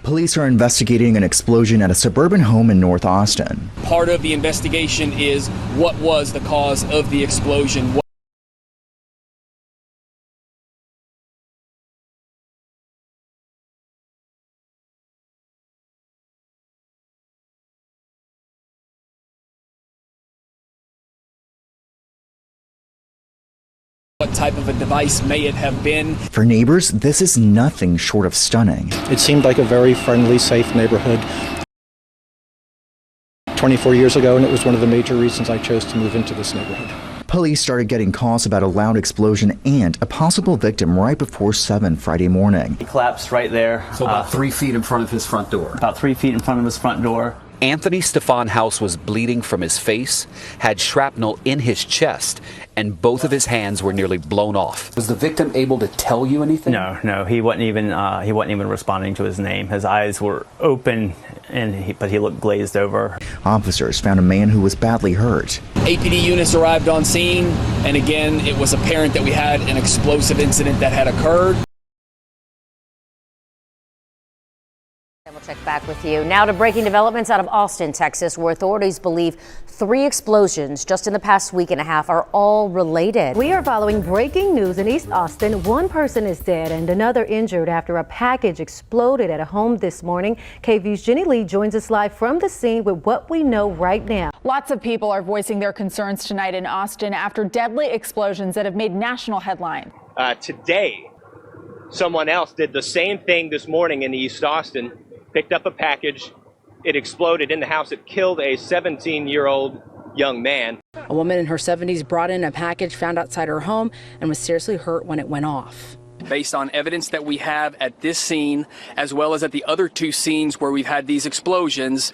Police are investigating an explosion at a suburban home in North Austin. Part of the investigation is what was the cause of the explosion. What type of a device may it have been? For neighbors, this is nothing short of stunning. It seemed like a very friendly, safe neighborhood 24 years ago, and it was one of the major reasons I chose to move into this neighborhood. Police started getting calls about a loud explosion and a possible victim right before 7 Friday morning. He collapsed right there. So about 3 feet in front of his front door. About 3 feet in front of his front door. Anthony Stefan House was bleeding from his face, had shrapnel in his chest, and both of his hands were nearly blown off. Was the victim able to tell you anything? No, he wasn't even responding to his name. His eyes were open, but he looked glazed over. Officers found a man who was badly hurt. APD units arrived on scene, and again, it was apparent that we had an explosive incident that had occurred. We'll check back with you. Now to breaking developments out of Austin, Texas, where authorities believe 3 explosions just in the past week and a half are all related. We are following breaking news in East Austin. One person is dead and another injured after a package exploded at a home this morning. KVU's Jenny Lee joins us live from the scene with what we know right now. Lots of people are voicing their concerns tonight in Austin after deadly explosions that have made national headlines. Today, someone else did the same thing this morning in East Austin. Picked up a package, it exploded in the house. It killed a 17-year-old young man. A woman in her 70s brought in a package found outside her home and was seriously hurt when it went off. Based on evidence that we have at this scene, as well as at the other 2 scenes where we've had these explosions,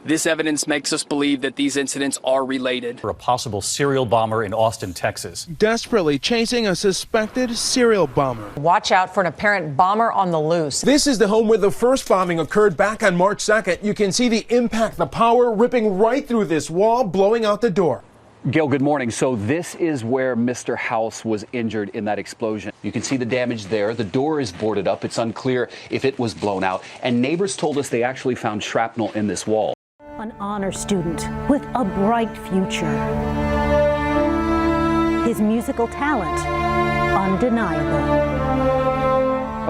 this evidence makes us believe that these incidents are related. For a possible serial bomber in Austin, Texas. Desperately chasing a suspected serial bomber. Watch out for an apparent bomber on the loose. This is the home where the first bombing occurred back on March 2nd. You can see the impact, the power ripping right through this wall, blowing out the door. Gail, good morning. So this is where Mr. House was injured in that explosion. You can see the damage there. The door is boarded up. It's unclear if it was blown out. And neighbors told us they actually found shrapnel in this wall. An honor student with a bright future. His musical talent, undeniable.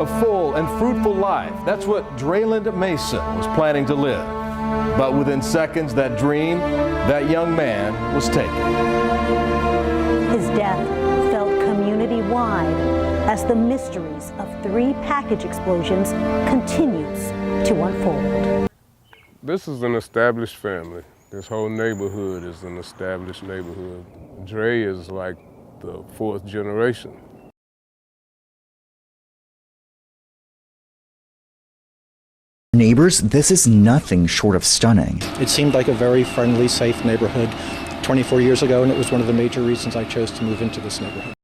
A full and fruitful life. That's what Drayland Mason was planning to live. But within seconds, that dream, that young man was taken. His death felt community-wide as the mysteries of 3 package explosions continues to unfold. This is an established family. This whole neighborhood is an established neighborhood. Dre is like the 4th generation. Neighbors, this is nothing short of stunning. It seemed like a very friendly, safe neighborhood 24 years ago, and it was one of the major reasons I chose to move into this neighborhood.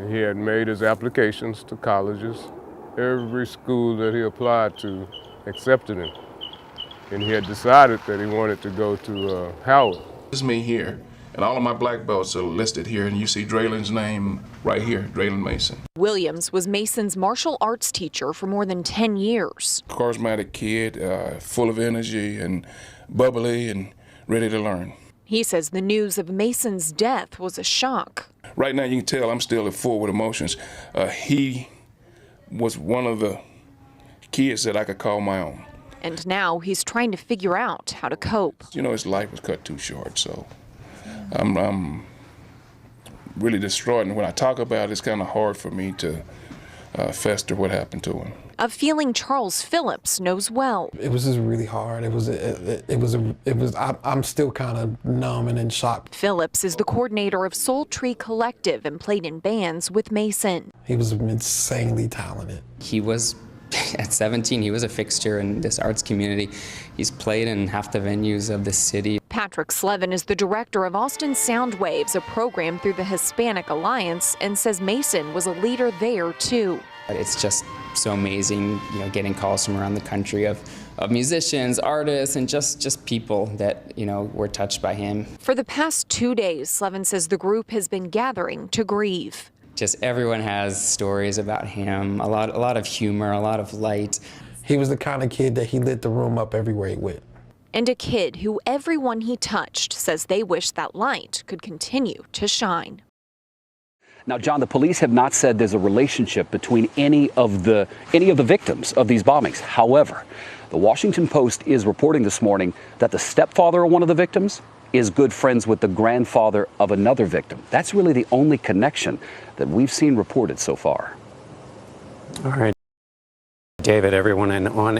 He had made his applications to colleges. Every school that he applied to accepted him. And he had decided that he wanted to go to Howard. This is me here, and all of my black belts are listed here, and you see Drayland's name right here, Drayland Mason. Williams was Mason's martial arts teacher for more than 10 years. Charismatic kid, full of energy and bubbly and ready to learn. He says the news of Mason's death was a shock. Right now you can tell I'm still full with emotions. He was one of the kids that I could call my own. And now he's trying to figure out how to cope. You know, his life was cut too short, so I'm really distraught. And when I talk about it, it's kind of hard for me to fester what happened to him. A feeling Charles Phillips knows well. It was just really hard. I'm still kind of numb and in shock. Phillips is the coordinator of Soul Tree Collective and played in bands with Mason. He was insanely talented. He was, at 17, he was a fixture in this arts community. He's played in half the venues of the city. Patrick Slevin is the director of Austin Sound Waves, a program through the Hispanic Alliance, and says Mason was a leader there too. It's just so amazing, you know, getting calls from around the country of musicians, artists, and just people that, were touched by him. For the past 2 days, Slevin says the group has been gathering to grieve. Just everyone has stories about him, a lot of humor, a lot of light. He was the kind of kid that he lit the room up everywhere he went. And a kid who everyone he touched says they wish that light could continue to shine. Now, John, the police have not said there's a relationship between any of the victims of these bombings. However, the Washington Post is reporting this morning that the stepfather of one of the victims is good friends with the grandfather of another victim. That's really the only connection that we've seen reported so far. All right, David, everyone on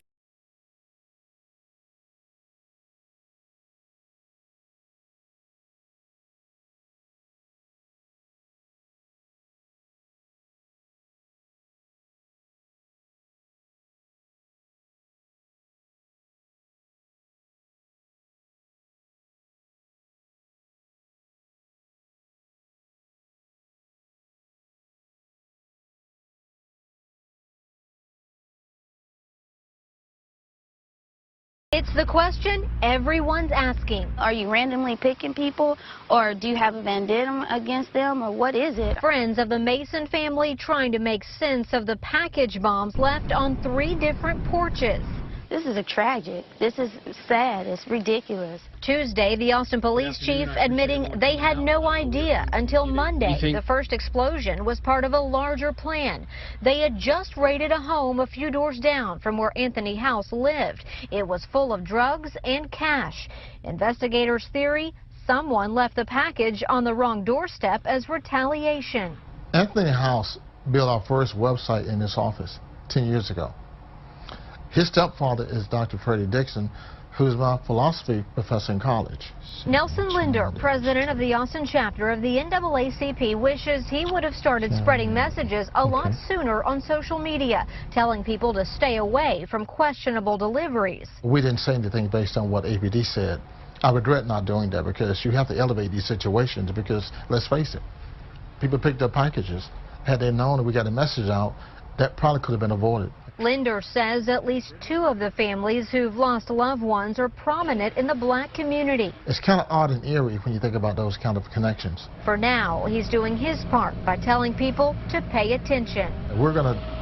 It's the question everyone's asking. Are you randomly picking people, or do you have a vendetta against them, or what is it? Friends of the Mason family trying to make sense of the package bombs left on 3 different porches. This is tragic. This is sad. It's ridiculous. Tuesday, the Austin police chief admitting they had no idea until Monday the first explosion was part of a larger plan. They had just raided a home a few doors down from where Anthony House lived. It was full of drugs and cash. Investigators' theory, someone left the package on the wrong doorstep as retaliation. Anthony House built our first website in this office 10 years ago. His stepfather is Dr. Freddie Dixon, who's my philosophy professor in college. Nelson Linder, president of the Austin chapter of the NAACP, wishes he would have started spreading messages a lot sooner on social media, telling people to stay away from questionable deliveries. We didn't say anything based on what APD said. I regret not doing that, because you have to elevate these situations, because let's face it, people picked up packages. Had they known that we got a message out, that probably could have been avoided. Linder says at least 2 of the families who've lost loved ones are prominent in the black community. It's kind of odd and eerie when you think about those kind of connections. For now, he's doing his part by telling people to pay attention. We're going to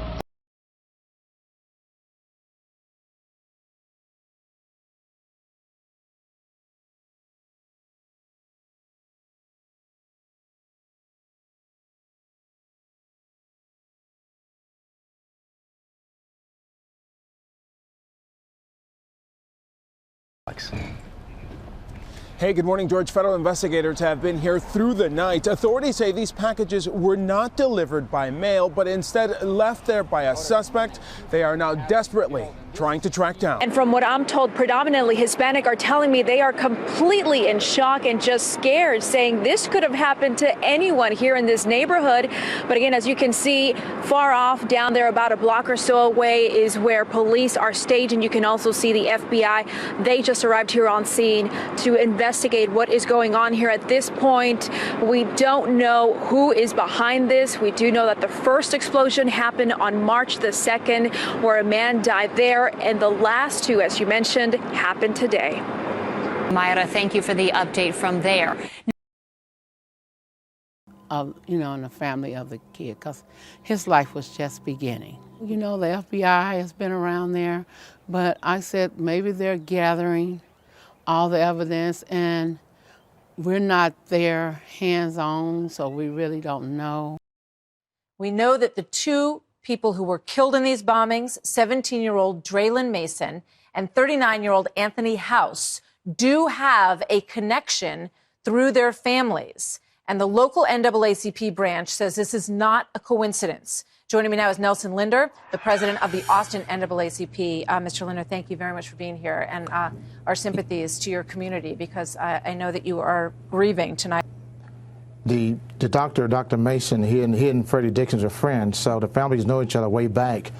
Hey, good morning, George. Federal investigators have been here through the night. Authorities say these packages were not delivered by mail, but instead left there by a suspect they are now desperately trying to track down. And from what I'm told, predominantly Hispanic are telling me they are completely in shock and just scared, saying this could have happened to anyone here in this neighborhood. But again, as you can see, far off down there, about a block or so away, is where police are staged. And you can also see the FBI. They just arrived here on scene to investigate what is going on here. At this point, we don't know who is behind this. We do know that the first explosion happened on March the 2nd, where a man died there. And the last 2, as you mentioned, happened today. Myra, thank you for the update from there. In the family of the kid, because his life was just beginning. The FBI has been around there, but I said maybe they're gathering all the evidence, and we're not there hands-on, so we really don't know. We know that the 2 people who were killed in these bombings, 17-year-old Draylon Mason and 39-year-old Anthony House, do have a connection through their families. And the local NAACP branch says this is not a coincidence. Joining me now is Nelson Linder, the president of the Austin NAACP. Mr. Linder, thank you very much for being here, and our sympathies to your community, because I know that you are grieving tonight. The doctor, Dr. Mason, he and Freddie Dixon are friends, so the families know each other way back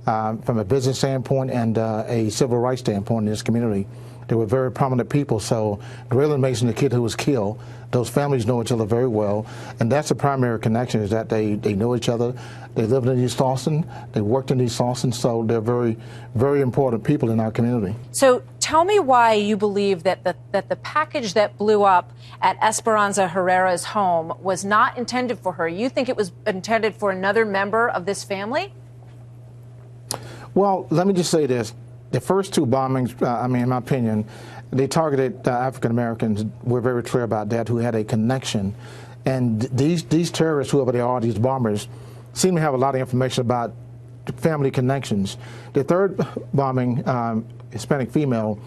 from a business standpoint and a civil rights standpoint in this community. They were very prominent people. So Draylon Mason, the kid who was killed, those families know each other very well, and that's the primary connection, is that they know each other. They lived in East Austin, they worked in East Austin, so they're very, very important people in our community. So tell me why you believe that the package that blew up at Esperanza Herrera's home was not intended for her. You think it was intended for another member of this family? Well, let me just say this. The first two bombings, in my opinion, they targeted African Americans. We're very clear about that, who had a connection. And these terrorists, whoever they are, these bombers, seem to have a lot of information about family connections. The third bombing, Hispanic female,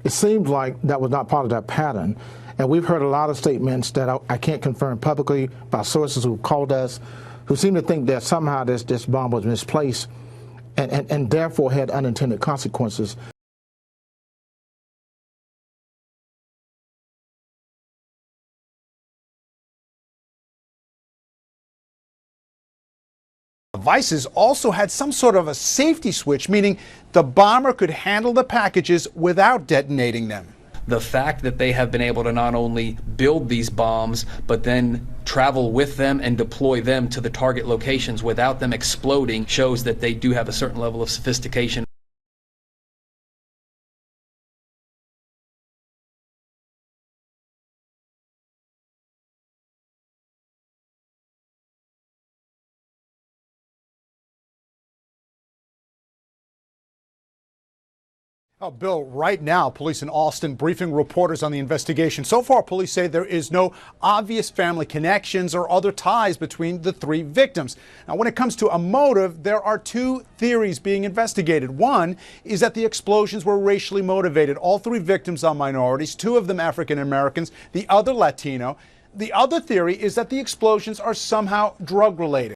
it seemed like that was not part of that pattern. And we've heard a lot of statements that I can't confirm publicly by sources who called us, who seem to think that somehow this bomb was misplaced and therefore had unintended consequences. Devices also had some sort of a safety switch, meaning the bomber could handle the packages without detonating them. The fact that they have been able to not only build these bombs, but then travel with them and deploy them to the target locations without them exploding shows that they do have a certain level of sophistication. Oh, Bill, right now, police in Austin briefing reporters on the investigation. So far, police say there is no obvious family connections or other ties between the three victims. Now, when it comes to a motive, there are two theories being investigated. One is that the explosions were racially motivated. All three victims are minorities, two of them African Americans, the other Latino. The other theory is that the explosions are somehow drug-related.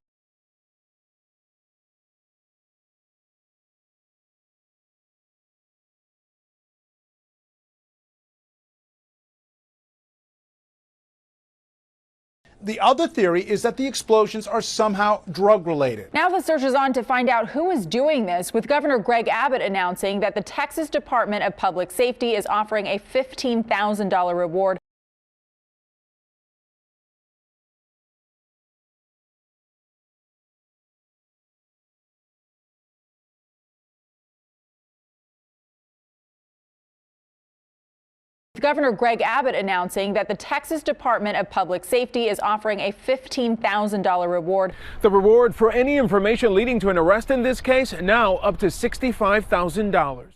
The other theory is that the explosions are somehow drug-related. Now the search is on to find out who is doing this, with Governor Greg Abbott announcing that the Texas Department of Public Safety is offering a $15,000 reward. Governor Greg Abbott announcing that the Texas Department of Public Safety is offering a $15,000 reward. The reward for any information leading to an arrest in this case, now up to $65,000.